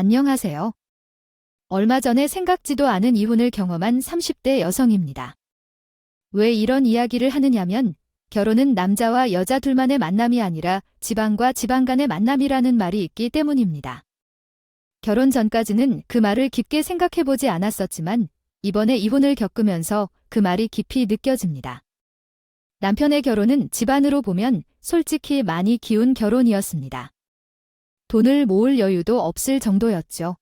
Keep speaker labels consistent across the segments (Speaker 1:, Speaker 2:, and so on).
Speaker 1: 안녕하세요. 얼마 전에 생각지도 않은 이혼을 경험한 30대 여성입니다. 왜 이런 이야기를 하느냐면 결혼은 남자와 여자 둘만의 만남이 아니라 지방과 지방 간의 만남이라는 말이 있기 때문입니다. 결혼 전까지는 그 말을 깊게 생각해보지 않았었지만 이번에 이혼을 겪으면서 그 말이 깊이 느껴집니다. 남편의 결혼은 집안으로 보면 솔직히 많이 기운 결혼이었습니다. 돈을 모을 여유도 없을 정도였죠.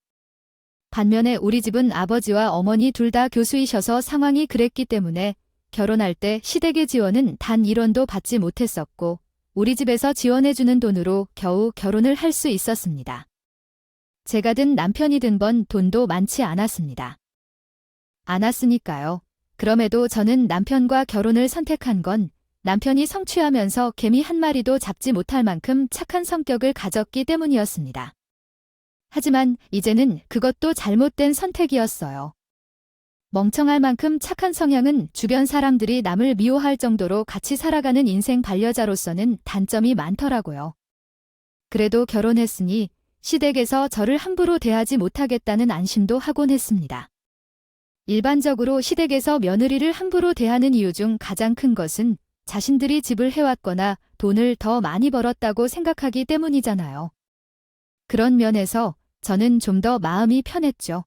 Speaker 1: 반면에 우리 집은 아버지와 어머니 둘 다 교수이셔서 상황이 그랬기 때문에 결혼할 때 시댁의 지원은 단 1원도 받지 못했었고 우리 집에서 지원해주는 돈으로 겨우 결혼을 할 수 있었습니다. 제가 든 남편이 든 번 돈도 많지 않았습니다. 않았으니까요. 그럼에도 저는 남편과 결혼을 선택한 건 남편이 성취하면서 개미 한 마리도 잡지 못할 만큼 착한 성격을 가졌기 때문이었습니다. 하지만 이제는 그것도 잘못된 선택이었어요. 멍청할 만큼 착한 성향은 주변 사람들이 남을 미워할 정도로 같이 살아가는 인생 반려자로서는 단점이 많더라고요. 그래도 결혼했으니 시댁에서 저를 함부로 대하지 못하겠다는 안심도 하곤 했습니다. 일반적으로 시댁에서 며느리를 함부로 대하는 이유 중 가장 큰 것은 자신들이 집을 해왔거나 돈을 더 많이 벌었다고 생각하기 때문이잖아요. 그런 면에서 저는 좀 더 마음이 편했죠.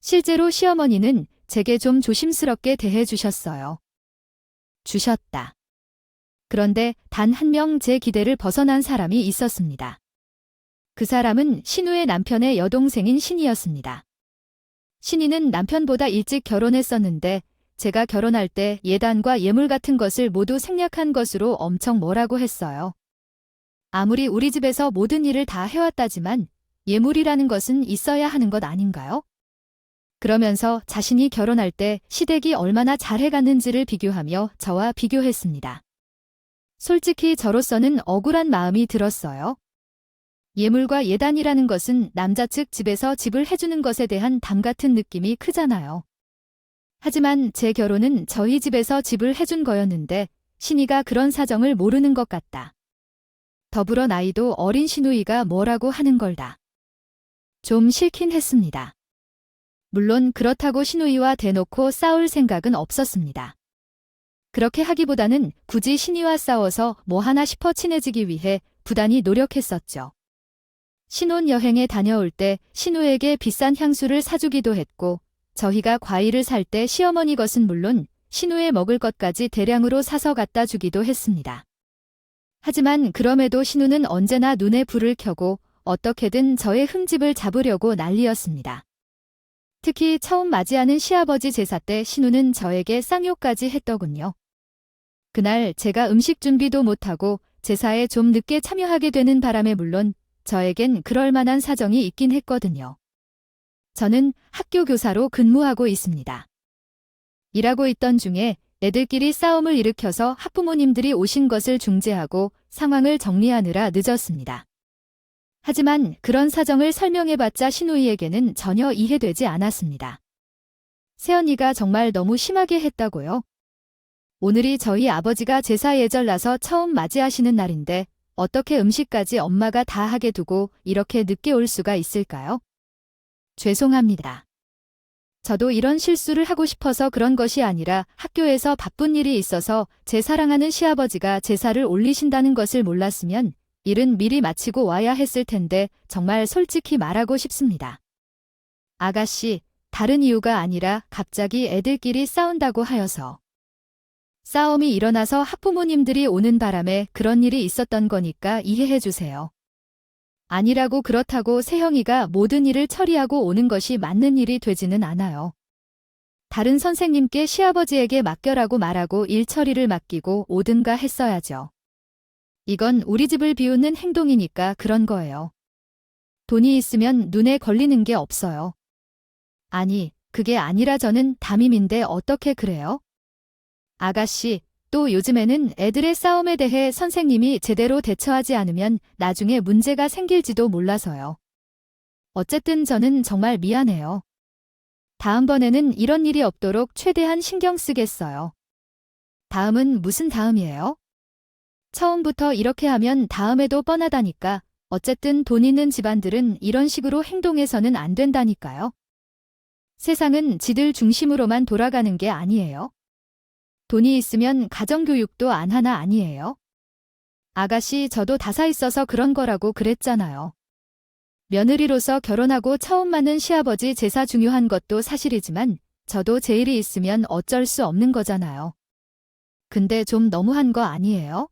Speaker 1: 실제로 시어머니는 제게 좀 조심스럽게 대해주셨어요. 주셨다. 그런데 단 한 명 제 기대를 벗어난 사람이 있었습니다. 그 사람은 신우의 남편의 여동생인 신이였습니다. 신이는 남편보다 일찍 결혼했었는데 제가 결혼할 때 예단과 예물 같은 것을 모두 생략한 것으로 엄청 뭐라고 했어요. 아무리 우리 집에서 모든 일을 다 해왔다지만 예물이라는 것은 있어야 하는 것 아닌가요? 그러면서 자신이 결혼할 때 시댁이 얼마나 잘해갔는지를 비교하며 저와 비교했습니다. 솔직히 저로서는 억울한 마음이 들었어요. 예물과 예단이라는 것은 남자 측 집에서 집을 해주는 것에 대한 담 같은 느낌이 크잖아요. 하지만 제 결혼은 저희 집에서 집을 해준 거였는데 신이가 그런 사정을 모르는 것 같다. 더불어 나이도 어린 시누이가 뭐라고 하는 걸다. 좀 싫긴 했습니다. 물론 그렇다고 시누이와 대놓고 싸울 생각은 없었습니다. 그렇게 하기보다는 굳이 신이와 싸워서 뭐 하나 싶어 친해지기 위해 부단히 노력했었죠. 신혼여행에 다녀올 때 신우에게 비싼 향수를 사주기도 했고 저희가 과일을 살 때 시어머니 것은 물론 신우에 먹을 것까지 대량으로 사서 갖다 주기도 했습니다. 하지만 그럼에도 신우는 언제나 눈에 불을 켜고 어떻게든 저의 흠집을 잡으려고 난리였습니다. 특히 처음 맞이하는 시아버지 제사 때 신우는 저에게 쌍욕까지 했더군요. 그날 제가 음식 준비도 못하고 제사에 좀 늦게 참여하게 되는 바람에 물론 저에겐 그럴 만한 사정이 있긴 했거든요. 저는 학교 교사로 근무하고 있습니다. 일하고 있던 중에 애들끼리 싸움을 일으켜서 학부모님들이 오신 것을 중재하고 상황을 정리하느라 늦었습니다. 하지만 그런 사정을 설명해봤자 시누이에게는 전혀 이해되지 않았습니다. 새언니가 정말 너무 심하게 했다고요? 오늘이 저희 아버지가 제사 예절나서 처음 맞이하시는 날인데 어떻게 음식까지 엄마가 다 하게 두고 이렇게 늦게 올 수가 있을까요? 죄송합니다. 저도 이런 실수를 하고 싶어서 그런 것이 아니라 학교에서 바쁜 일이 있어서 제 사랑하는 시아버지가 제사를 올리신다는 것을 몰랐으면 일은 미리 마치고 와야 했을 텐데 정말 솔직히 말하고 싶습니다. 아가씨, 다른 이유가 아니라 갑자기 애들끼리 싸운다고 하여서. 싸움이 일어나서 학부모님들이 오는 바람에 그런 일이 있었던 거니까 이해해 주세요. 아니라고 그렇다고 새형이가 모든 일을 처리하고 오는 것이 맞는 일이 되지는 않아요. 다른 선생님께 시아버지에게 맡겨라고 말하고 일 처리를 맡기고 오든가 했어야죠. 이건 우리 집을 비웃는 행동이니까 그런 거예요. 돈이 있으면 눈에 걸리는 게 없어요. 아니, 그게 아니라 저는 담임인데 어떻게 그래요? 아가씨, 또 요즘에는 애들의 싸움에 대해 선생님이 제대로 대처하지 않으면 나중에 문제가 생길지도 몰라서요. 어쨌든 저는 정말 미안해요. 다음번에는 이런 일이 없도록 최대한 신경 쓰겠어요. 다음은 무슨 다음이에요? 처음부터 이렇게 하면 다음에도 뻔하다니까 어쨌든 돈 있는 집안들은 이런 식으로 행동해서는 안 된다니까요. 세상은 지들 중심으로만 돌아가는 게 아니에요. 돈이 있으면 가정교육도 안 하나 아니에요. 아가씨, 저도 다사 있어서 그런 거라고 그랬잖아요. 며느리로서 결혼하고 처음 맞는 시아버지 제사 중요한 것도 사실이지만 저도 제 일이 있으면 어쩔 수 없는 거잖아요. 근데 좀 너무한 거 아니에요?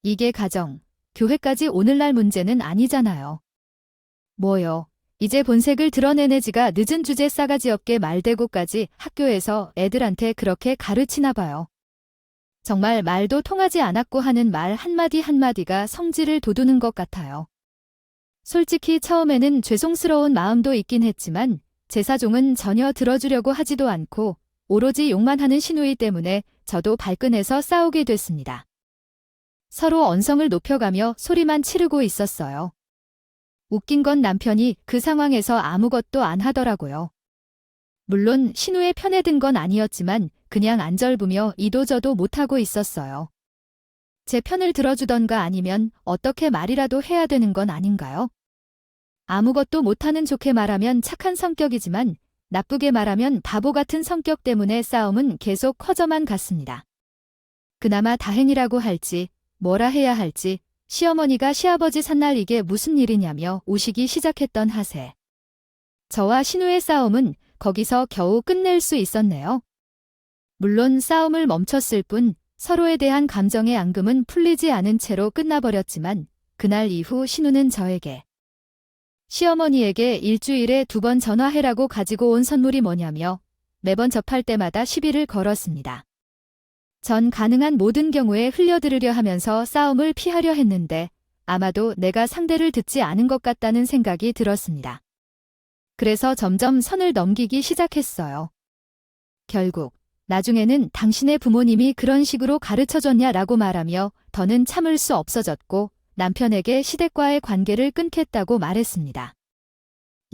Speaker 1: 이게 가정, 교회까지 오늘날 문제는 아니잖아요. 뭐요? 이제 본색을 드러낸 애지가 늦은 주제 싸가지 없게 말대고까지 학교에서 애들한테 그렇게 가르치나 봐요. 정말 말도 통하지 않았고 하는 말 한마디 한마디가 성질을 돋우는 것 같아요. 솔직히 처음에는 죄송스러운 마음도 있긴 했지만 제사종은 전혀 들어주려고 하지도 않고 오로지 욕만 하는 시누이 때문에 저도 발끈해서 싸우게 됐습니다. 서로 언성을 높여가며 소리만 치르고 있었어요. 웃긴 건 남편이 그 상황에서 아무것도 안 하더라고요. 물론 신우의 편에 든 건 아니었지만 그냥 안절부며 이도저도 못하고 있었어요. 제 편을 들어주던가 아니면 어떻게 말이라도 해야 되는 건 아닌가요? 아무것도 못하는 좋게 말하면 착한 성격이지만 나쁘게 말하면 바보 같은 성격 때문에 싸움은 계속 커져만 갔습니다. 그나마 다행이라고 할지 뭐라 해야 할지 시어머니가 시아버지 산날 이게 무슨 일이냐며 우시기 시작했던 하세. 저와 신우의 싸움은 거기서 겨우 끝낼 수 있었네요. 물론 싸움을 멈췄을 뿐 서로에 대한 감정의 앙금은 풀리지 않은 채로 끝나버렸지만 그날 이후 신우는 저에게 시어머니에게 일주일에 2번 전화해라고 가지고 온 선물이 뭐냐며 매번 접할 때마다 시비를 걸었습니다. 전 가능한 모든 경우에 흘려들으려 하면서 싸움을 피하려 했는데 아마도 내가 상대를 듣지 않은 것 같다는 생각이 들었습니다. 그래서 점점 선을 넘기기 시작했어요. 결국 나중에는 당신의 부모님이 그런 식으로 가르쳐줬냐라고 말하며 더는 참을 수 없어졌고 남편에게 시댁과의 관계를 끊겠다고 말했습니다.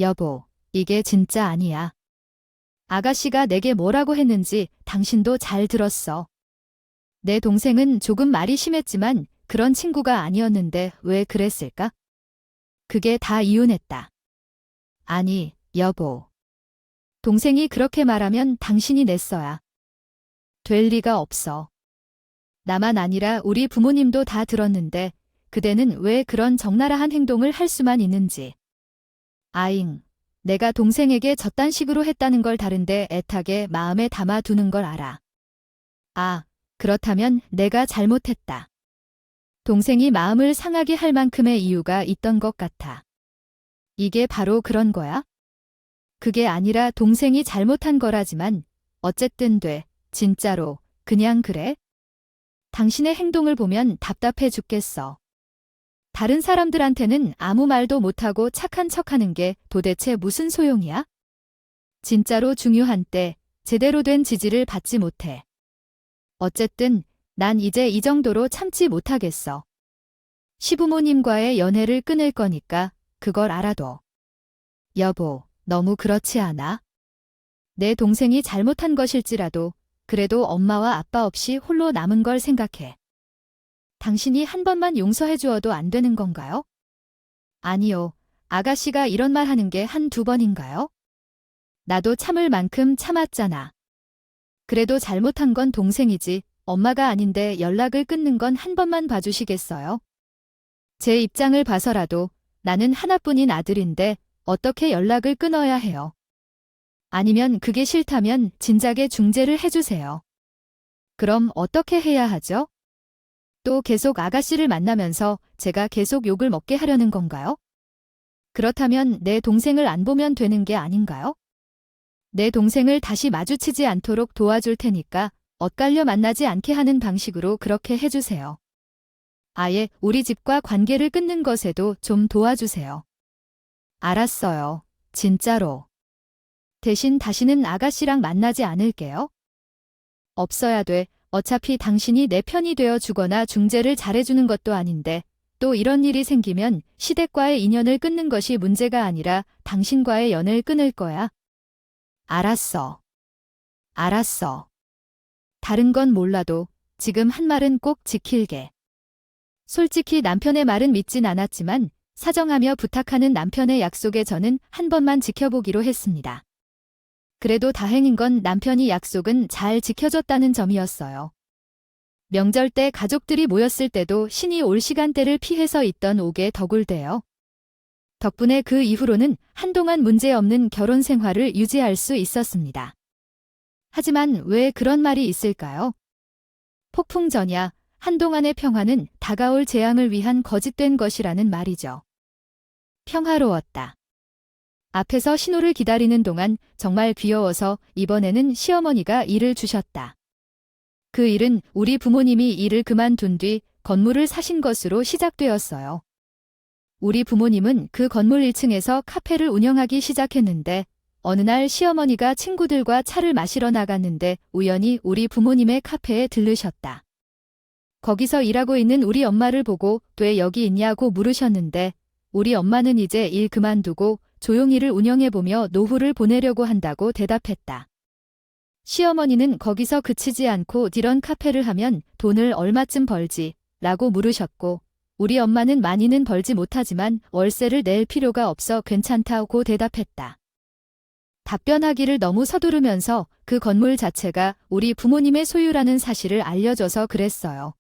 Speaker 1: 여보, 이게 진짜 아니야. 아가씨가 내게 뭐라고 했는지 당신도 잘 들었어. 내 동생은 조금 말이 심했지만 그런 친구가 아니었는데 왜 그랬을까? 그게 다 이혼했다. 아니, 여보. 동생이 그렇게 말하면 당신이 냈어야. 될 리가 없어. 나만 아니라 우리 부모님도 다 들었는데 그대는 왜 그런 적나라한 행동을 할 수만 있는지. 아잉, 내가 동생에게 저딴 식으로 했다는 걸 다른데 애타게 마음에 담아두는 걸 알아. 아, 그렇다면 내가 잘못했다. 동생이 마음을 상하게 할 만큼의 이유가 있던 것 같아. 이게 바로 그런 거야? 그게 아니라 동생이 잘못한 거라지만 어쨌든 돼. 진짜로. 그냥 그래? 당신의 행동을 보면 답답해 죽겠어. 다른 사람들한테는 아무 말도 못하고 착한 척하는 게 도대체 무슨 소용이야? 진짜로 중요한 때 제대로 된 지지를 받지 못해. 어쨌든 난 이제 이 정도로 참지 못하겠어. 시부모님과의 연애를 끊을 거니까 그걸 알아둬. 여보, 너무 그렇지 않아? 내 동생이 잘못한 것일지라도 그래도 엄마와 아빠 없이 홀로 남은 걸 생각해. 당신이 한 번만 용서해 주어도 안 되는 건가요? 아니요. 아가씨가 이런 말 하는 게 1~2번인가요? 나도 참을 만큼 참았잖아. 그래도 잘못한 건 동생이지 엄마가 아닌데 연락을 끊는 건 한 번만 봐주시겠어요? 제 입장을 봐서라도 나는 하나뿐인 아들인데 어떻게 연락을 끊어야 해요? 아니면 그게 싫다면 진작에 중재를 해주세요. 그럼 어떻게 해야 하죠? 또 계속 아가씨를 만나면서 제가 계속 욕을 먹게 하려는 건가요? 그렇다면 내 동생을 안 보면 되는 게 아닌가요? 내 동생을 다시 마주치지 않도록 도와줄 테니까 엇갈려 만나지 않게 하는 방식으로 그렇게 해주세요. 아예 우리 집과 관계를 끊는 것에도 좀 도와주세요. 알았어요. 진짜로. 대신 다시는 아가씨랑 만나지 않을게요. 없어야 돼. 어차피 당신이 내 편이 되어 주거나 중재를 잘해주는 것도 아닌데 또 이런 일이 생기면 시댁과의 인연을 끊는 것이 문제가 아니라 당신과의 연을 끊을 거야. 알았어. 알았어. 다른 건 몰라도 지금 한 말은 꼭 지킬게. 솔직히 남편의 말은 믿진 않았지만 사정하며 부탁하는 남편의 약속에 저는 한 번만 지켜보기로 했습니다. 그래도 다행인 건 남편이 약속은 잘 지켜줬다는 점이었어요. 명절 때 가족들이 모였을 때도 신이 올 시간대를 피해서 있던 옥에 덕울대요. 덕분에 그 이후로는 한동안 문제없는 결혼 생활을 유지할 수 있었습니다. 하지만 왜 그런 말이 있을까요? 폭풍 전야, 한동안의 평화는 다가올 재앙을 위한 거짓된 것이라는 말이죠. 평화로웠다. 앞에서 신호를 기다리는 동안 정말 귀여워서 이번에는 시어머니가 일을 주셨다. 그 일은 우리 부모님이 일을 그만둔 뒤 건물을 사신 것으로 시작되었어요. 우리 부모님은 그 건물 1층에서 카페를 운영하기 시작했는데 어느 날 시어머니가 친구들과 차를 마시러 나갔는데 우연히 우리 부모님의 카페에 들르셨다. 거기서 일하고 있는 우리 엄마를 보고 왜 여기 있냐고 물으셨는데 우리 엄마는 이제 일 그만두고 조용히를 운영해보며 노후를 보내려고 한다고 대답했다. 시어머니는 거기서 그치지 않고 이런 카페를 하면 돈을 얼마쯤 벌지? 라고 물으셨고 우리 엄마는 많이는 벌지 못하지만 월세를 낼 필요가 없어 괜찮다고 대답했다. 답변하기를 너무 서두르면서 그 건물 자체가 우리 부모님의 소유라는 사실을 알려줘서 그랬어요.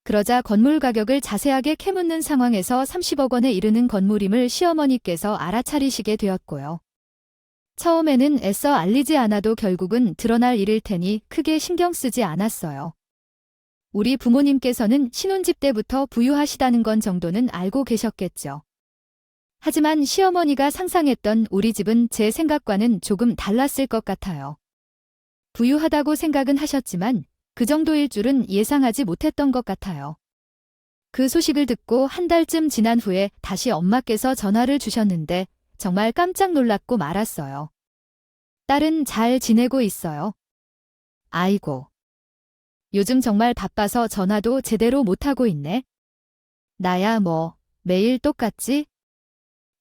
Speaker 1: 그러자 건물 가격을 자세하게 캐묻는 상황에서 30억 원에 이르는 건물임을 시어머니께서 알아차리시게 되었고요. 처음에는 애써 알리지 않아도 결국은 드러날 일일 테니 크게 신경 쓰지 않았어요. 우리 부모님께서는 신혼집 때부터 부유하시다는 건 정도는 알고 계셨겠죠. 하지만 시어머니가 상상했던 우리 집은 제 생각과는 조금 달랐을 것 같아요. 부유하다고 생각은 하셨지만 그 정도일 줄은 예상하지 못했던 것 같아요. 그 소식을 듣고 한 달쯤 지난 후에 다시 엄마께서 전화를 주셨는데 정말 깜짝 놀랐고 말았어요. 딸은 잘 지내고 있어요. 아이고. 요즘 정말 바빠서 전화도 제대로 못하고 있네. 나야 뭐 매일 똑같지?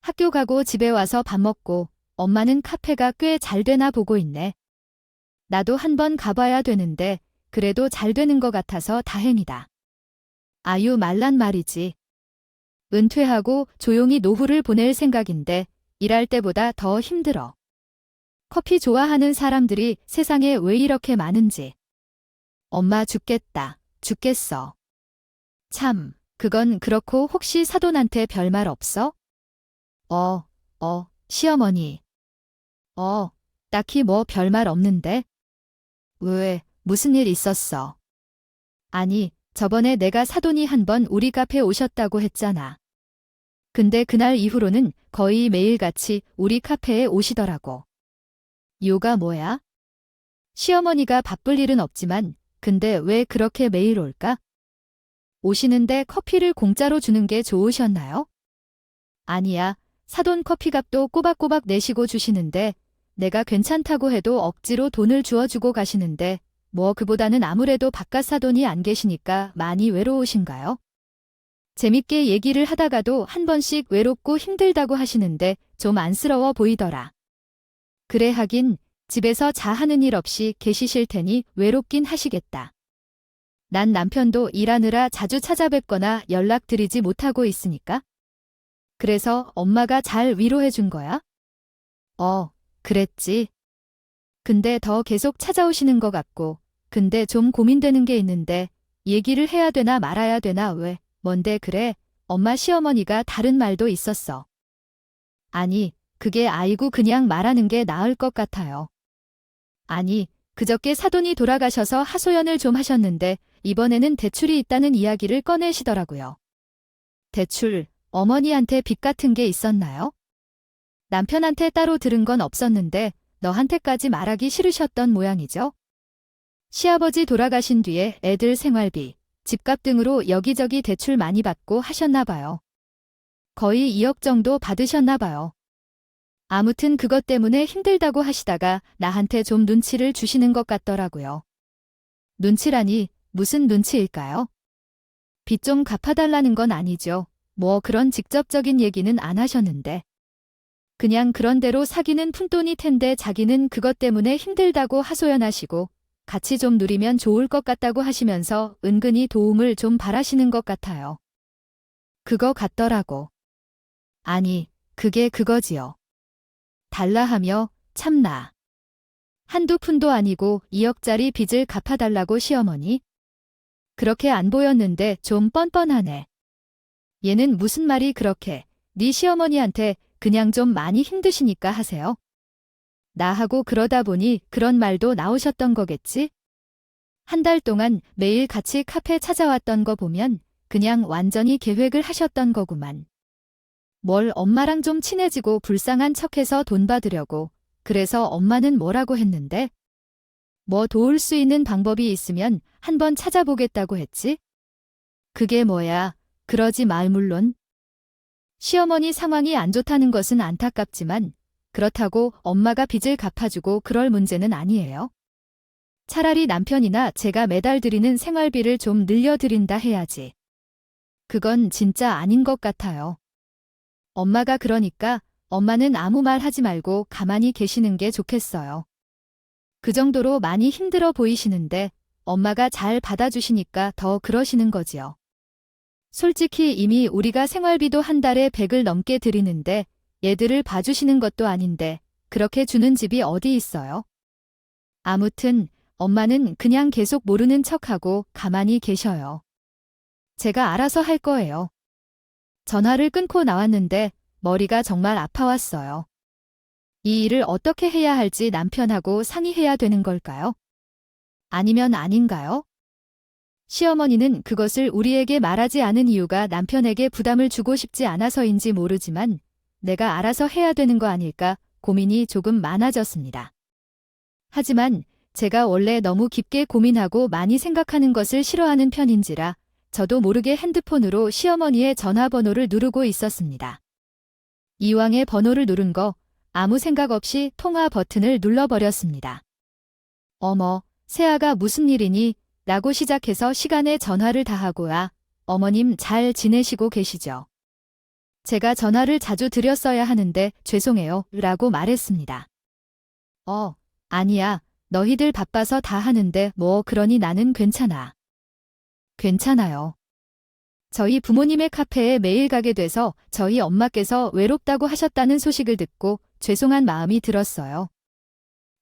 Speaker 1: 학교 가고 집에 와서 밥 먹고 엄마는 카페가 꽤 잘 되나 보고 있네. 나도 한번 가봐야 되는데 그래도 잘 되는 것 같아서 다행이다. 아유 말란 말이지. 은퇴하고 조용히 노후를 보낼 생각인데 일할 때보다 더 힘들어. 커피 좋아하는 사람들이 세상에 왜 이렇게 많은지. 엄마 죽겠다. 죽겠어. 참, 그건 그렇고 혹시 사돈한테 별말 없어? 시어머니. 딱히 뭐 별말 없는데? 왜, 무슨 일 있었어? 아니, 저번에 내가 사돈이 한 번 우리 카페 오셨다고 했잖아. 근데 그날 이후로는 거의 매일같이 우리 카페에 오시더라고. 요가 뭐야? 시어머니가 바쁠 일은 없지만 근데 왜 그렇게 매일 올까? 오시는데 커피를 공짜로 주는 게 좋으셨나요? 아니야, 사돈 커피값도 꼬박꼬박 내시고 주시는데 내가 괜찮다고 해도 억지로 돈을 주어주고 가시는데 뭐 그보다는 아무래도 바깥 사돈이 안 계시니까 많이 외로우신가요? 재밌게 얘기를 하다가도 한 번씩 외롭고 힘들다고 하시는데 좀 안쓰러워 보이더라. 그래 하긴 집에서 자하는 일 없이 계시실 테니 외롭긴 하시겠다. 난 남편도 일하느라 자주 찾아뵙거나 연락드리지 못하고 있으니까. 그래서 엄마가 잘 위로해 준 거야? 그랬지. 근데 더 계속 찾아오시는 것 같고, 근데 좀 고민되는 게 있는데 얘기를 해야 되나 말아야 되나 왜, 뭔데 그래? 엄마 시어머니가 다른 말도 있었어. 아니, 그게 아이고 그냥 말하는 게 나을 것 같아요. 아니, 그저께 사돈이 돌아가셔서 하소연을 좀 하셨는데 이번에는 대출이 있다는 이야기를 꺼내시더라고요. 대출, 어머니한테 빚 같은 게 있었나요? 남편한테 따로 들은 건 없었는데 너한테까지 말하기 싫으셨던 모양이죠? 시아버지 돌아가신 뒤에 애들 생활비, 집값 등으로 여기저기 대출 많이 받고 하셨나 봐요. 거의 2억 정도 받으셨나 봐요. 아무튼 그것 때문에 힘들다고 하시다가 나한테 좀 눈치를 주시는 것 같더라고요. 눈치라니 무슨 눈치일까요? 빚 좀 갚아달라는 건 아니죠. 뭐 그런 직접적인 얘기는 안 하셨는데. 그냥 그런 대로 사기는 푼돈이 텐데 자기는 그것 때문에 힘들다고 하소연하시고 같이 좀 누리면 좋을 것 같다고 하시면서 은근히 도움을 좀 바라시는 것 같아요. 그거 같더라고. 아니, 그게 그거지요. 달라 하며 참나. 한두 푼도 아니고 2억짜리 빚을 갚아달라고 시어머니? 그렇게 안 보였는데 좀 뻔뻔하네. 얘는 무슨 말이 그렇게 네 시어머니한테 그냥 좀 많이 힘드시니까 하세요. 나하고 그러다 보니 그런 말도 나오셨던 거겠지? 한 달 동안 매일 같이 카페 찾아왔던 거 보면 그냥 완전히 계획을 하셨던 거구만. 뭘 엄마랑 좀 친해지고 불쌍한 척해서 돈 받으려고. 그래서 엄마는 뭐라고 했는데? 뭐 도울 수 있는 방법이 있으면 한번 찾아보겠다고 했지? 그게 뭐야? 그러지 말 물론. 시어머니 상황이 안 좋다는 것은 안타깝지만 그렇다고 엄마가 빚을 갚아주고 그럴 문제는 아니에요. 차라리 남편이나 제가 매달 드리는 생활비를 좀 늘려드린다 해야지. 그건 진짜 아닌 것 같아요. 엄마가 그러니까 엄마는 아무 말 하지 말고 가만히 계시는 게 좋겠어요. 그 정도로 많이 힘들어 보이시는데 엄마가 잘 받아주시니까 더 그러시는 거지요. 솔직히 이미 우리가 생활비도 한 달에 100을 넘게 드리는데 얘들을 봐주시는 것도 아닌데 그렇게 주는 집이 어디 있어요? 아무튼 엄마는 그냥 계속 모르는 척하고 가만히 계셔요. 제가 알아서 할 거예요. 전화를 끊고 나왔는데 머리가 정말 아파왔어요. 이 일을 어떻게 해야 할지 남편하고 상의해야 되는 걸까요? 아니면 아닌가요? 시어머니는 그것을 우리에게 말하지 않은 이유가 남편에게 부담을 주고 싶지 않아서인지 모르지만 내가 알아서 해야 되는 거 아닐까 고민이 조금 많아졌습니다. 하지만 제가 원래 너무 깊게 고민하고 많이 생각하는 것을 싫어하는 편인지라 저도 모르게 핸드폰으로 시어머니의 전화번호를 누르고 있었습니다. 이왕에 번호를 누른 거 아무 생각 없이 통화 버튼을 눌러버렸습니다. 어머, 세아가 무슨 일이니? 라고 시작해서 시간에 전화를 다 하고야 어머님 잘 지내시고 계시죠? 제가 전화를 자주 드렸어야 하는데 죄송해요 라고 말했습니다. 아니야. 너희들 바빠서 다 하는데 뭐 그러니 나는 괜찮아. 괜찮아요. 저희 부모님의 카페에 매일 가게 돼서 저희 엄마께서 외롭다고 하셨다는 소식을 듣고 죄송한 마음이 들었어요.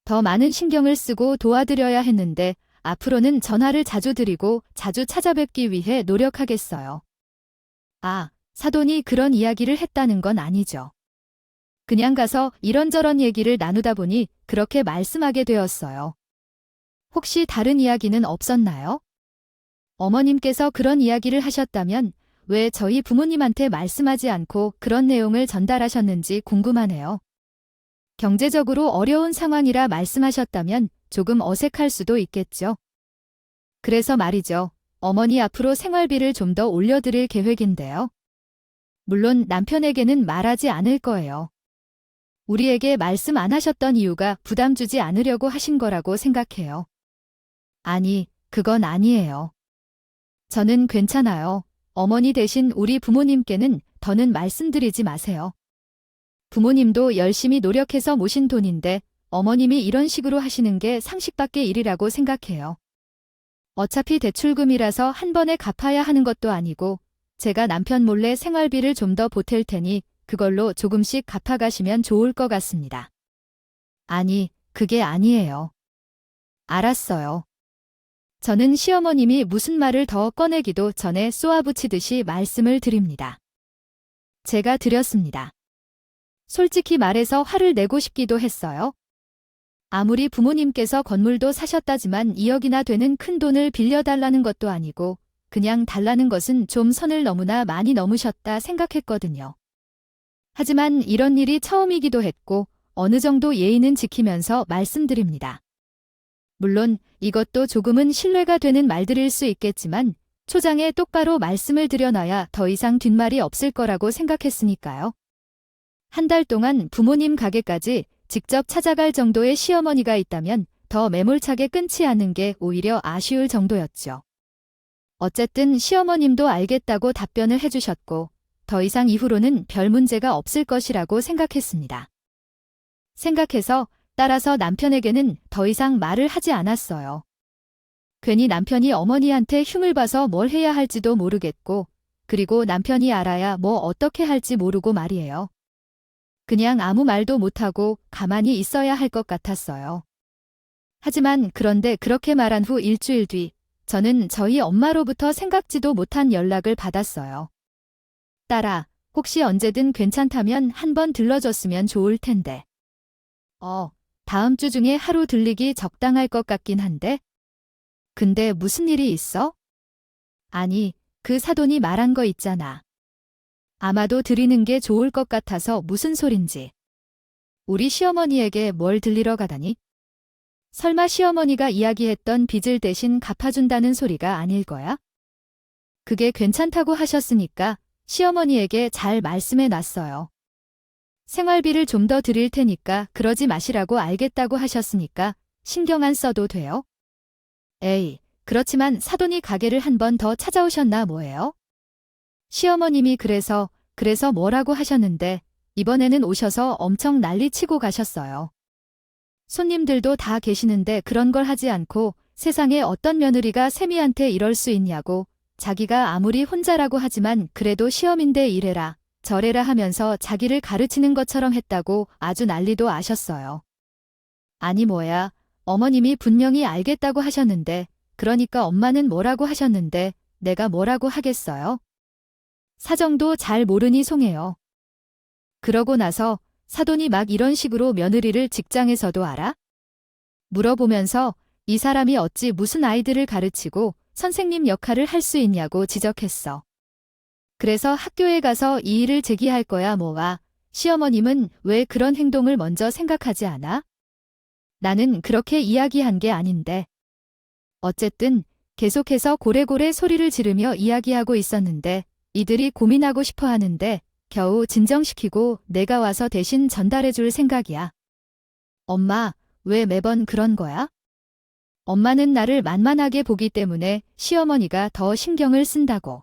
Speaker 1: 더 많은 신경을 쓰고 도와드려야 했는데 앞으로는 전화를 자주 드리고 자주 찾아뵙기 위해 노력하겠어요. 사돈이 그런 이야기를 했다는 건 아니죠. 그냥 가서 이런저런 얘기를 나누다 보니 그렇게 말씀하게 되었어요. 혹시 다른 이야기는 없었나요? 어머님께서 그런 이야기를 하셨다면 왜 저희 부모님한테 말씀하지 않고 그런 내용을 전달하셨는지 궁금하네요. 경제적으로 어려운 상황이라 말씀하셨다면 조금 어색할 수도 있겠죠. 그래서 말이죠. 어머니 앞으로 생활비를 좀 더 올려드릴 계획인데요. 물론 남편에게는 말하지 않을 거예요. 우리에게 말씀 안 하셨던 이유가 부담 주지 않으려고 하신 거라고 생각해요. 아니, 그건 아니에요. 저는 괜찮아요. 어머니 대신 우리 부모님께는 더는 말씀드리지 마세요. 부모님도 열심히 노력해서 모신 돈인데 어머님이 이런 식으로 하시는 게 상식 밖의 일이라고 생각해요. 어차피 대출금이라서 한 번에 갚아야 하는 것도 아니고 제가 남편 몰래 생활비를 좀 더 보탤 테니 그걸로 조금씩 갚아가시면 좋을 것 같습니다. 아니, 그게 아니에요. 알았어요. 저는 시어머님이 무슨 말을 더 꺼내기도 전에 쏘아붙이듯이 말씀을 드립니다. 제가 드렸습니다. 솔직히 말해서 화를 내고 싶기도 했어요. 아무리 부모님께서 건물도 사셨다지만 2억이나 되는 큰 돈을 빌려달라는 것도 아니고 그냥 달라는 것은 좀 선을 너무나 많이 넘으셨다 생각했거든요. 하지만 이런 일이 처음이기도 했고 어느 정도 예의는 지키면서 말씀드립니다. 물론 이것도 조금은 신뢰가 되는 말들일 수 있겠지만 초장에 똑바로 말씀을 드려놔야 더 이상 뒷말이 없을 거라고 생각했으니까요. 한 달 동안 부모님 가게까지 직접 찾아갈 정도의 시어머니가 있다면 더 매몰차게 끊지 않는 게 오히려 아쉬울 정도였죠. 어쨌든 시어머님도 알겠다고 답변을 해주셨고 더 이상 이후로는 별 문제가 없을 것이라고 생각했습니다. 생각해서 따라서 남편에게는 더 이상 말을 하지 않았어요. 괜히 남편이 어머니한테 흉을 봐서 뭘 해야 할지도 모르겠고 그리고 남편이 알아야 뭐 어떻게 할지 모르고 말이에요. 그냥 아무 말도 못하고 가만히 있어야 할 것 같았어요. 하지만 그런데 그렇게 말한 후 일주일 뒤, 저는 저희 엄마로부터 생각지도 못한 연락을 받았어요. 딸아, 혹시 언제든 괜찮다면 한번 들러줬으면 좋을 텐데. 다음 주 중에 하루 들리기 적당할 것 같긴 한데? 근데 무슨 일이 있어? 아니, 그 사돈이 말한 거 있잖아. 아마도 드리는 게 좋을 것 같아서 무슨 소린지. 우리 시어머니에게 뭘 들리러 가다니? 설마 시어머니가 이야기했던 빚을 대신 갚아준다는 소리가 아닐 거야? 그게 괜찮다고 하셨으니까 시어머니에게 잘 말씀해 놨어요. 생활비를 좀 더 드릴 테니까 그러지 마시라고 알겠다고 하셨으니까 신경 안 써도 돼요? 에이, 그렇지만 사돈이 가게를 한 번 더 찾아오셨나 뭐예요? 시어머님이 그래서 뭐라고 하셨는데 이번에는 오셔서 엄청 난리치고 가셨어요. 손님들도 다 계시는데 그런 걸 하지 않고 세상에 어떤 며느리가 세미한테 이럴 수 있냐고, 자기가 아무리 혼자라고 하지만 그래도 시어민데 이래라 저래라 하면서 자기를 가르치는 것처럼 했다고 아주 난리도 아셨어요. 아니 뭐야, 어머님이 분명히 알겠다고 하셨는데, 그러니까 엄마는 뭐라고 하셨는데 내가 뭐라고 하겠어요? 사정도 잘 모르니 송해요. 그러고 나서 사돈이 막 이런 식으로 며느리를 직장에서도 알아? 물어보면서 이 사람이 어찌 무슨 아이들을 가르치고 선생님 역할을 할 수 있냐고 지적했어. 그래서 학교에 가서 이 일을 제기할 거야 뭐와, 시어머님은 왜 그런 행동을 먼저 생각하지 않아? 나는 그렇게 이야기한 게 아닌데. 어쨌든 계속해서 고래고래 소리를 지르며 이야기하고 있었는데 이들이 고민하고 싶어 하는데 겨우 진정시키고 내가 와서 대신 전달해 줄 생각이야. 엄마, 왜 매번 그런 거야? 엄마는 나를 만만하게 보기 때문에 시어머니가 더 신경을 쓴다고.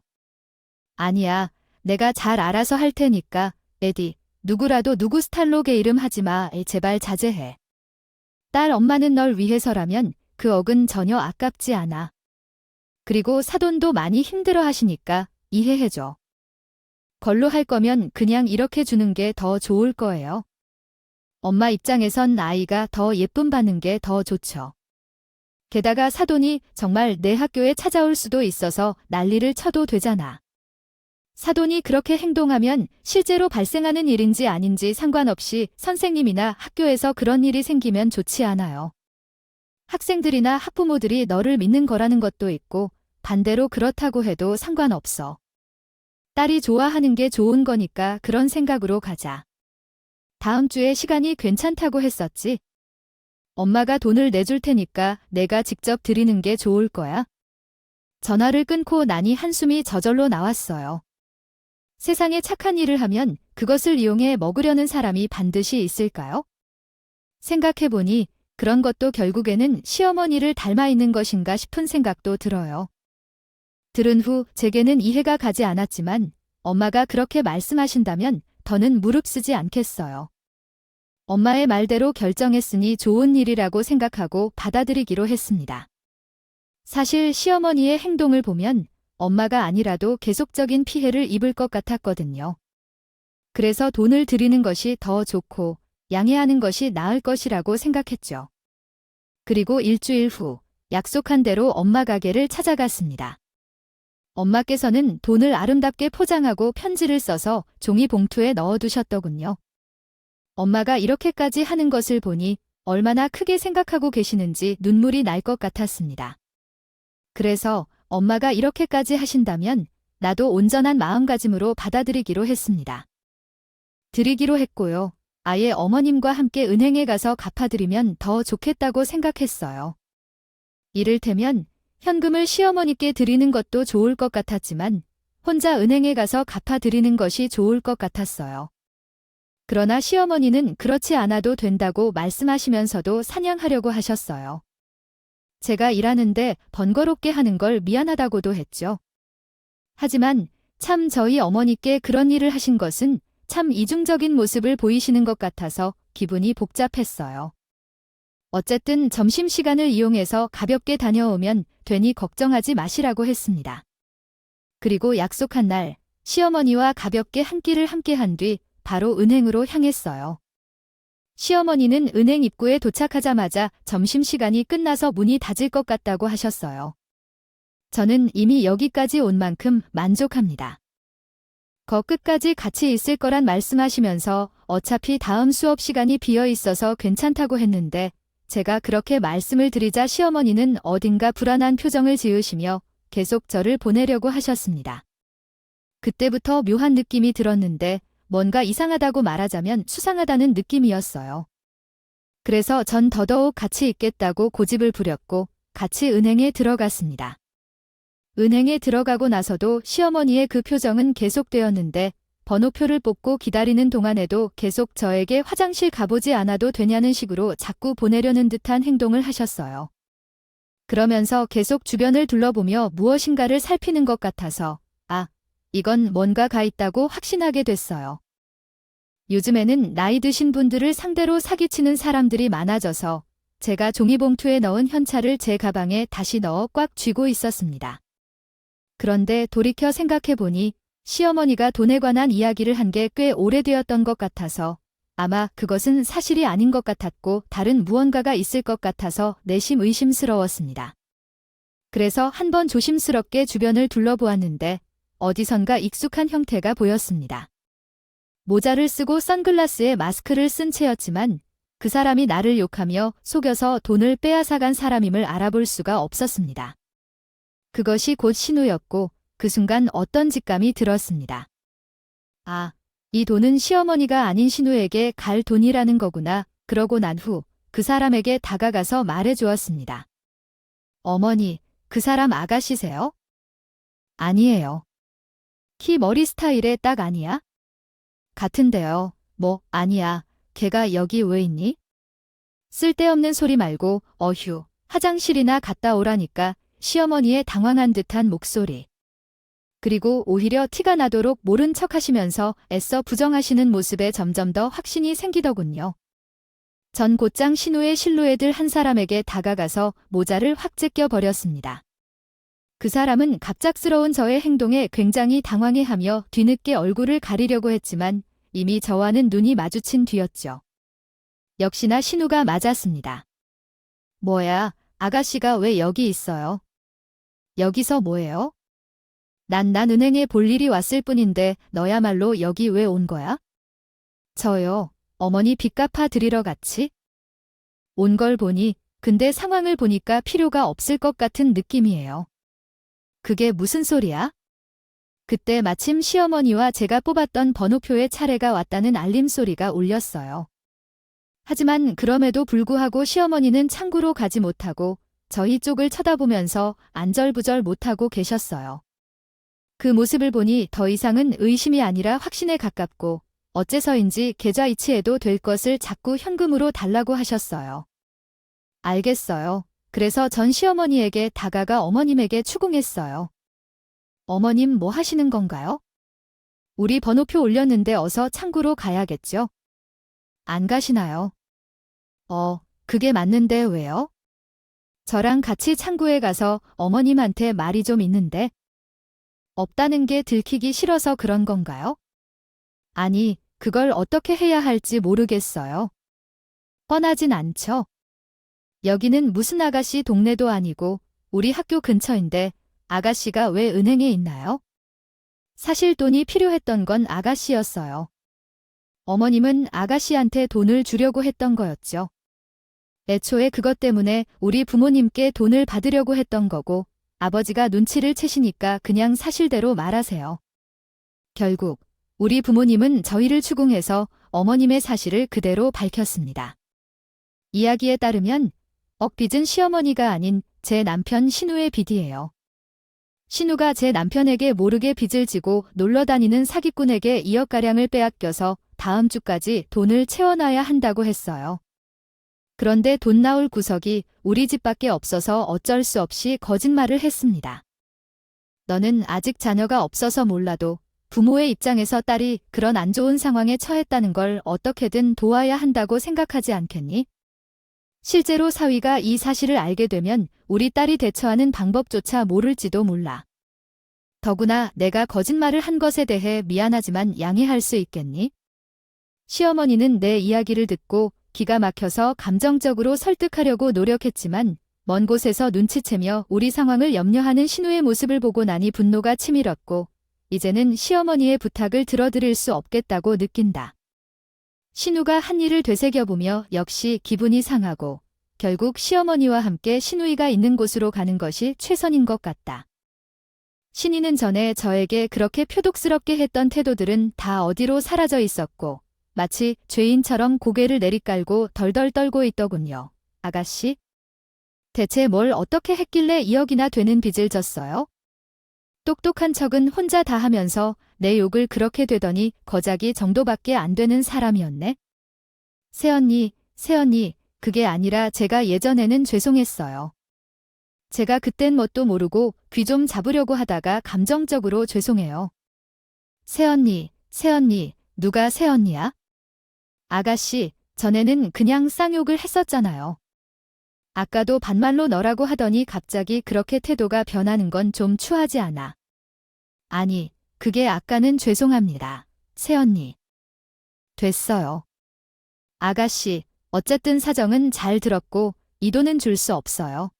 Speaker 1: 아니야, 내가 잘 알아서 할 테니까, 에디, 누구라도 누구 스탈로게 이름 하지 마, 제발 자제해. 딸 엄마는 널 위해서라면 그 억은 전혀 아깝지 않아. 그리고 사돈도 많이 힘들어 하시니까 이해해줘. 걸로 할 거면 그냥 이렇게 주는 게 더 좋을 거예요. 엄마 입장에선 아이가 더 예쁨 받는 게 더 좋죠. 게다가 사돈이 정말 내 학교에 찾아올 수도 있어서 난리를 쳐도 되잖아. 사돈이 그렇게 행동하면 실제로 발생하는 일인지 아닌지 상관없이 선생님이나 학교에서 그런 일이 생기면 좋지 않아요. 학생들이나 학부모들이 너를 믿는 거라는 것도 있고 반대로 그렇다고 해도 상관없어. 딸이 좋아하는 게 좋은 거니까 그런 생각으로 가자. 다음 주에 시간이 괜찮다고 했었지? 엄마가 돈을 내줄 테니까 내가 직접 드리는 게 좋을 거야. 전화를 끊고 나니 한숨이 저절로 나왔어요. 세상에 착한 일을 하면 그것을 이용해 먹으려는 사람이 반드시 있을까요? 생각해보니 그런 것도 결국에는 시어머니를 닮아 있는 것인가 싶은 생각도 들어요. 들은 후 제게는 이해가 가지 않았지만 엄마가 그렇게 말씀하신다면 더는 무릅쓰지 않겠어요. 엄마의 말대로 결정했으니 좋은 일이라고 생각하고 받아들이기로 했습니다. 사실 시어머니의 행동을 보면 엄마가 아니라도 계속적인 피해를 입을 것 같았거든요. 그래서 돈을 드리는 것이 더 좋고 양해하는 것이 나을 것이라고 생각했죠. 그리고 일주일 후 약속한 대로 엄마 가게를 찾아갔습니다. 엄마께서는 돈을 아름답게 포장하고 편지를 써서 종이 봉투에 넣어두셨더군요. 엄마가 이렇게까지 하는 것을 보니 얼마나 크게 생각하고 계시는지 눈물이 날 것 같았습니다. 그래서 엄마가 이렇게까지 하신다면 나도 온전한 마음가짐으로 받아들이기로 했습니다. 드리기로 했고요. 아예 어머님과 함께 은행에 가서 갚아드리면 더 좋겠다고 생각했어요. 이를테면 현금을 시어머니께 드리는 것도 좋을 것 같았지만 혼자 은행에 가서 갚아드리는 것이 좋을 것 같았어요. 그러나 시어머니는 그렇지 않아도 된다고 말씀하시면서도 사냥하려고 하셨어요. 제가 일하는데 번거롭게 하는 걸 미안하다고도 했죠. 하지만 참 저희 어머니께 그런 일을 하신 것은 참 이중적인 모습을 보이시는 것 같아서 기분이 복잡했어요. 어쨌든 점심시간을 이용해서 가볍게 다녀오면 되니 걱정하지 마시라고 했습니다. 그리고 약속한 날 시어머니와 가볍게 한 끼를 함께 한 뒤 바로 은행으로 향했어요. 시어머니는 은행 입구에 도착하자마자 점심시간이 끝나서 문이 닫을 것 같다고 하셨어요. 저는 이미 여기까지 온 만큼 만족합니다. 끝까지 같이 있을 거란 말씀하시면서 어차피 다음 수업 시간이 비어 있어서 괜찮다고 했는데 제가 그렇게 말씀을 드리자 시어머니는 어딘가 불안한 표정을 지으시며 계속 저를 보내려고 하셨습니다. 그때부터 묘한 느낌이 들었는데 뭔가 이상하다고 말하자면 수상하다는 느낌이었어요. 그래서 전 더더욱 같이 있겠다고 고집을 부렸고 같이 은행에 들어갔습니다. 은행에 들어가고 나서도 시어머니의 그 표정은 계속되었는데 번호표를 뽑고 기다리는 동안에도 계속 저에게 화장실 가보지 않아도 되냐는 식으로 자꾸 보내려는 듯한 행동을 하셨어요. 그러면서 계속 주변을 둘러보며 무엇인가를 살피는 것 같아서 이건 뭔가가 있다고 확신하게 됐어요. 요즘에는 나이 드신 분들을 상대로 사기치는 사람들이 많아져서 제가 종이봉투에 넣은 현찰을 제 가방에 다시 넣어 꽉 쥐고 있었습니다. 그런데 돌이켜 생각해보니 시어머니가 돈에 관한 이야기를 한 게 꽤 오래되었던 것 같아서 아마 그것은 사실이 아닌 것 같았고 다른 무언가가 있을 것 같아서 내심 의심스러웠습니다. 그래서 한번 조심스럽게 주변을 둘러보았는데 어디선가 익숙한 형태가 보였습니다. 모자를 쓰고 선글라스에 마스크를 쓴 채였지만 그 사람이 나를 욕하며 속여서 돈을 빼앗아간 사람임을 알아볼 수가 없었습니다. 그것이 곧 신우였고 그 순간 어떤 직감이 들었습니다. 이 돈은 시어머니가 아닌 신우에게 갈 돈이라는 거구나. 그러고 난 후 그 사람에게 다가가서 말해주었습니다. 어머니, 그 사람 아가씨세요? 아니에요. 키 머리 스타일에 딱 아니야? 같은데요. 아니야. 걔가 여기 왜 있니? 쓸데없는 소리 말고 어휴, 화장실이나 갔다 오라니까. 시어머니의 당황한 듯한 목소리. 그리고 오히려 티가 나도록 모른 척 하시면서 애써 부정하시는 모습에 점점 더 확신이 생기더군요. 전 곧장 신우의 실루엣을 한 사람에게 다가가서 모자를 확 제껴버렸습니다. 그 사람은 갑작스러운 저의 행동에 굉장히 당황해하며 뒤늦게 얼굴을 가리려고 했지만 이미 저와는 눈이 마주친 뒤였죠. 역시나 신우가 맞았습니다. 뭐야, 아가씨가 왜 여기 있어요? 여기서 뭐해요? 난 은행에 볼 일이 왔을 뿐인데 너야말로 여기 왜 온 거야? 저요, 어머니 빚 갚아 드리러 같이 온 걸 보니 근데 상황을 보니까 필요가 없을 것 같은 느낌이에요. 그게 무슨 소리야? 그때 마침 시어머니와 제가 뽑았던 번호표의 차례가 왔다는 알림 소리가 울렸어요. 하지만 그럼에도 불구하고 시어머니는 창구로 가지 못하고 저희 쪽을 쳐다보면서 안절부절 못하고 계셨어요. 그 모습을 보니 더 이상은 의심이 아니라 확신에 가깝고 어째서인지 계좌이체해도 될 것을 자꾸 현금으로 달라고 하셨어요. 알겠어요. 그래서 전 시어머니에게 다가가 어머님에게 추궁했어요. 어머님 뭐 하시는 건가요? 우리 번호표 올렸는데 어서 창구로 가야겠죠? 안 가시나요? 그게 맞는데 왜요? 저랑 같이 창구에 가서 어머님한테 말이 좀 있는데 없다는 게 들키기 싫어서 그런 건가요? 아니, 그걸 어떻게 해야 할지 모르겠어요. 뻔하진 않죠? 여기는 무슨 아가씨 동네도 아니고 우리 학교 근처인데 아가씨가 왜 은행에 있나요? 사실 돈이 필요했던 건 아가씨였어요. 어머님은 아가씨한테 돈을 주려고 했던 거였죠. 애초에 그것 때문에 우리 부모님께 돈을 받으려고 했던 거고 아버지가 눈치를 채시니까 그냥 사실대로 말하세요. 결국 우리 부모님은 저희를 추궁해서 어머님의 사실을 그대로 밝혔습니다. 이야기에 따르면 빚은 시어머니가 아닌 제 남편 신우의 빚이에요. 신우가 제 남편에게 모르게 빚을 지고 놀러다니는 사기꾼에게 2억가량을 빼앗겨서 다음 주까지 돈을 채워놔야 한다고 했어요. 그런데 돈 나올 구석이 우리 집밖에 없어서 어쩔 수 없이 거짓말을 했습니다. 너는 아직 자녀가 없어서 몰라도 부모의 입장에서 딸이 그런 안 좋은 상황에 처했다는 걸 어떻게든 도와야 한다고 생각하지 않겠니? 실제로 사위가 이 사실을 알게 되면 우리 딸이 대처하는 방법조차 모를지도 몰라. 더구나 내가 거짓말을 한 것에 대해 미안하지만 양해할 수 있겠니? 시어머니는 내 이야기를 듣고 기가 막혀서 감정적으로 설득하려고 노력했지만 먼 곳에서 눈치채며 우리 상황을 염려하는 신우의 모습을 보고 나니 분노가 치밀었고 이제는 시어머니의 부탁을 들어드릴 수 없겠다고 느낀다. 신우가 한 일을 되새겨보며 역시 기분이 상하고 결국 시어머니와 함께 신우이가 있는 곳으로 가는 것이 최선인 것 같다. 신이는 전에 저에게 그렇게 표독스럽게 했던 태도들은 다 어디로 사라져 있었고 마치 죄인처럼 고개를 내리깔고 덜덜 떨고 있더군요. 아가씨? 대체 뭘 어떻게 했길래 2억이나 되는 빚을 졌어요? 똑똑한 척은 혼자 다 하면서 내 욕을 그렇게 되더니 거작이 정도밖에 안 되는 사람이었네. 새언니, 그게 아니라 제가 예전에는 죄송했어요. 제가 그땐 뭣도 모르고 귀 좀 잡으려고 하다가 감정적으로 죄송해요. 새언니, 누가 새언니야? 아가씨, 전에는 그냥 쌍욕을 했었잖아요. 아까도 반말로 너라고 하더니 갑자기 그렇게 태도가 변하는 건 좀 추하지 않아. 아니, 그게 아까는 죄송합니다. 새언니. 됐어요. 아가씨, 어쨌든 사정은 잘 들었고 이 돈은 줄 수 없어요.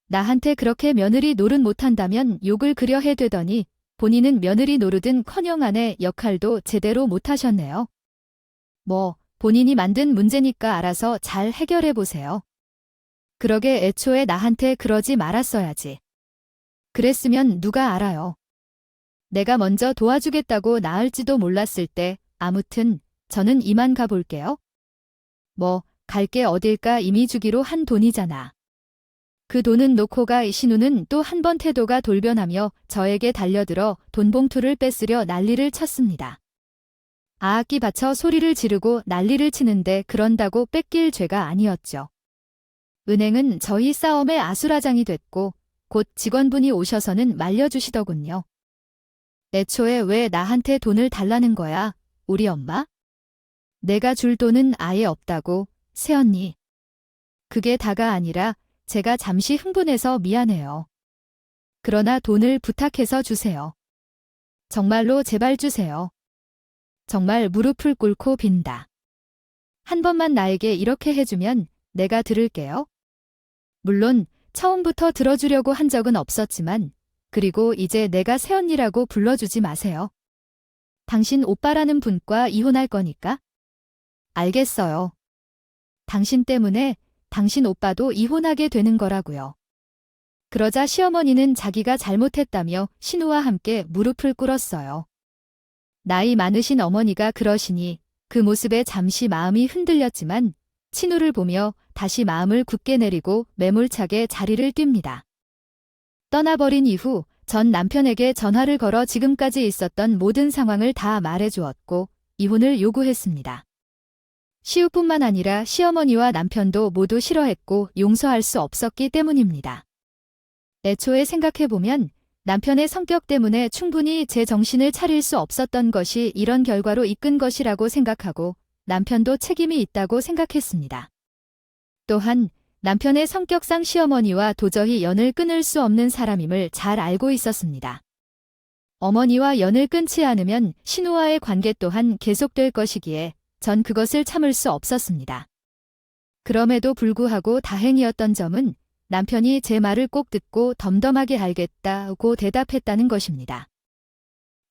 Speaker 1: 나한테 그렇게 며느리 노릇 못한다면 욕을 그려 해대더니 본인은 며느리 노릇은커녕 아내 역할도 제대로 못하셨네요. 뭐 본인이 만든 문제니까 알아서 잘 해결해보세요. 그러게 애초에 나한테 그러지 말았어야지. 그랬으면 누가 알아요. 내가 먼저 도와주겠다고 나을지도 몰랐을 때 아무튼 저는 이만 가볼게요. 뭐 갈 게 어딜까 이미 주기로 한 돈이잖아. 그 돈은 놓고 가. 신우는 또 한 번 태도가 돌변하며 저에게 달려들어 돈 봉투를 뺏으려 난리를 쳤습니다. 아악기 받쳐 소리를 지르고 난리를 치는데 그런다고 뺏길 죄가 아니었죠. 은행은 저희 싸움의 아수라장이 됐고 곧 직원분이 오셔서는 말려주시더군요. 애초에 왜 나한테 돈을 달라는 거야, 우리 엄마? 내가 줄 돈은 아예 없다고, 새언니. 그게 다가 아니라 제가 잠시 흥분해서 미안해요. 그러나 돈을 부탁해서 주세요. 정말로 제발 주세요. 정말 무릎을 꿇고 빈다. 한 번만 나에게 이렇게 해주면 내가 들을게요. 물론 처음부터 들어주려고 한 적은 없었지만 그리고 이제 내가 새언니라고 불러주지 마세요. 당신 오빠라는 분과 이혼할 거니까. 알겠어요. 당신 때문에 당신 오빠도 이혼하게 되는 거라고요. 그러자 시어머니는 자기가 잘못했다며 신우와 함께 무릎을 꿇었어요. 나이 많으신 어머니가 그러시니 그 모습에 잠시 마음이 흔들렸지만 신우를 보며 다시 마음을 굳게 내리고 매몰차게 자리를 띱니다. 떠나버린 이후 전 남편에게 전화를 걸어 지금까지 있었던 모든 상황을 다 말해주었고 이혼을 요구했습니다. 시우뿐만 아니라 시어머니와 남편도 모두 싫어했고 용서할 수 없었기 때문입니다. 애초에 생각해보면 남편의 성격 때문에 충분히 제 정신을 차릴 수 없었던 것이 이런 결과로 이끈 것이라고 생각하고 남편도 책임이 있다고 생각했습니다. 또한 남편의 성격상 시어머니와 도저히 연을 끊을 수 없는 사람임을 잘 알고 있었습니다. 어머니와 연을 끊지 않으면 신우와의 관계 또한 계속될 것이기에 전 그것을 참을 수 없었습니다. 그럼에도 불구하고 다행이었던 점은 남편이 제 말을 꼭 듣고 덤덤하게 알겠다고 대답했다는 것입니다.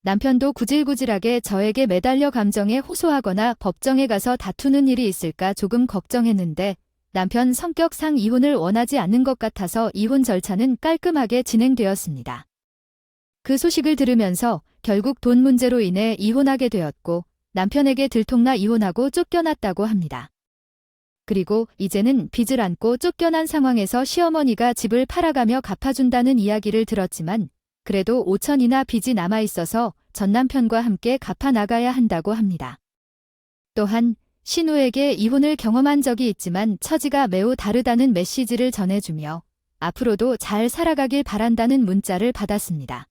Speaker 1: 남편도 구질구질하게 저에게 매달려 감정에 호소하거나 법정에 가서 다투는 일이 있을까 조금 걱정했는데 남편 성격상 이혼을 원하지 않는 것 같아서 이혼 절차는 깔끔하게 진행되었습니다. 그 소식을 들으면서 결국 돈 문제로 인해 이혼하게 되었고 남편에게 들통나 이혼하고 쫓겨났다고 합니다. 그리고 이제는 빚을 안고 쫓겨난 상황에서 시어머니가 집을 팔아가며 갚아준다는 이야기를 들었지만 그래도 5천이나 빚이 남아있어서 전 남편과 함께 갚아나가야 한다고 합니다. 또한 신우에게 이혼을 경험한 적이 있지만 처지가 매우 다르다는 메시지를 전해주며 앞으로도 잘 살아가길 바란다는 문자를 받았습니다.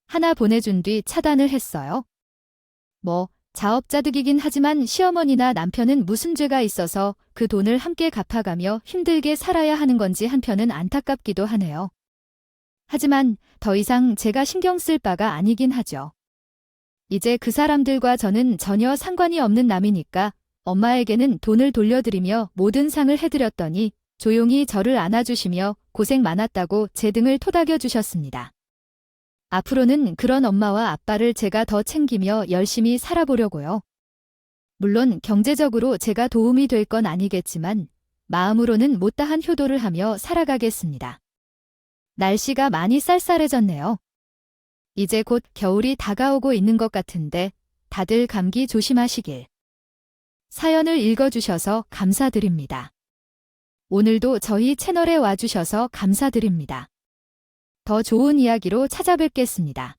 Speaker 1: 하나 보내준 뒤 차단을 했어요. 뭐 자업자득이긴 하지만 시어머니나 남편은 무슨 죄가 있어서 그 돈을 함께 갚아가며 힘들게 살아야 하는 건지 한편은 안타깝기도 하네요. 하지만 더 이상 제가 신경 쓸 바가 아니긴 하죠. 이제 그 사람들과 저는 전혀 상관이 없는 남이니까 엄마에게는 돈을 돌려드리며 모든 상을 해드렸더니 조용히 저를 안아주시며 고생 많았다고 제 등을 토닥여 주셨습니다. 앞으로는 그런 엄마와 아빠를 제가 더 챙기며 열심히 살아보려고요. 물론 경제적으로 제가 도움이 될 건 아니겠지만 마음으로는 못다한 효도를 하며 살아가겠습니다. 날씨가 많이 쌀쌀해졌네요. 이제 곧 겨울이 다가오고 있는 것 같은데 다들 감기 조심하시길. 사연을 읽어주셔서 감사드립니다. 오늘도 저희 채널에 와주셔서 감사드립니다. 더 좋은 이야기로 찾아뵙겠습니다.